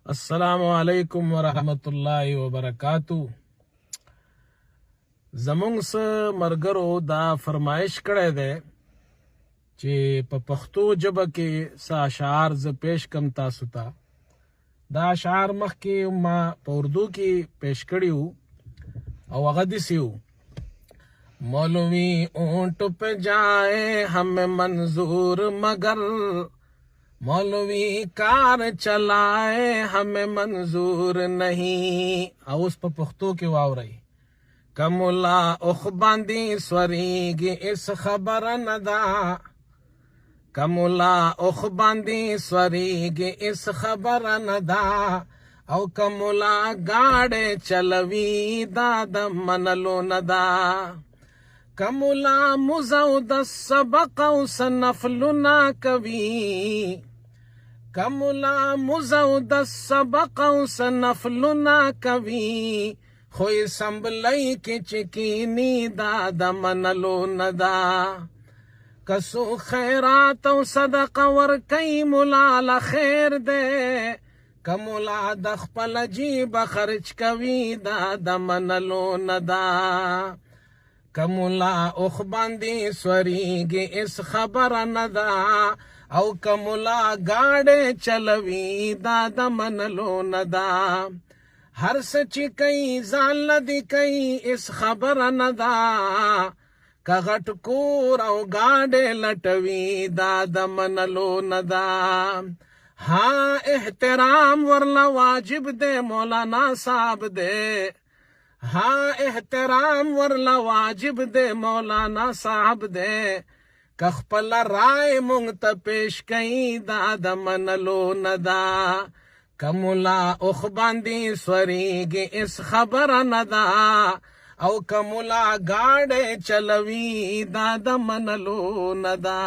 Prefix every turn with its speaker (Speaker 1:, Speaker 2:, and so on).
Speaker 1: السلام علیکم ورحمت الله وبرکاتو. زمونږ سه مرګرو دا فرمایش کړی دی چې په پښتو ژبه کې څه اشعار زه پیش کم تاسو ته. دا اشعار مخکې ما په اردو کې پیش کړي وو او هغه داسې وو: مولوی اونٹ پہ جائے ہمیں منظور مگر مولوی کار چلائے ہمیں منظور نہیں. او اوس په پښتو کې واورئ: کملا اخ باندې سوریږي اس خبر نه ده، کملا اخ باندې سوریږي اس خبر نه ده، او کملا گاڑے چلوي دا د منلو نه ده. کملا مزو د سبق او سنفلنا کوي، کملا مزو د سبق او سنفلنا کوي، خوی سنبلی کی چکینی دا د منلو نه ده. کسو خیرات او صدقه ورکي ملا لخیر ده، کملا د خپل جیب خرچ کوي دا د منلو نه ده. کملا اوخ باندې سوریږي اس خبره نه ده، او کملا گاڑے چلوي دا د منلو نه ده. هر څه چې کوي ځان لدی کوي اس خبره نه ده، که غټ کور او گاډې لټوي دا د منلو نه ده. ها احترام ورله واجب دی مولانا صاحب دی، ها احترام ورله واجب دی مولانا صاحب دی، که خپل رائے مونږ ته پیش کوي دا د منلو نه ده. کملا اوخ باندې سوریږي اس خبره نه ده، او کملا گاڑے چلوي دا د منلو نه ده.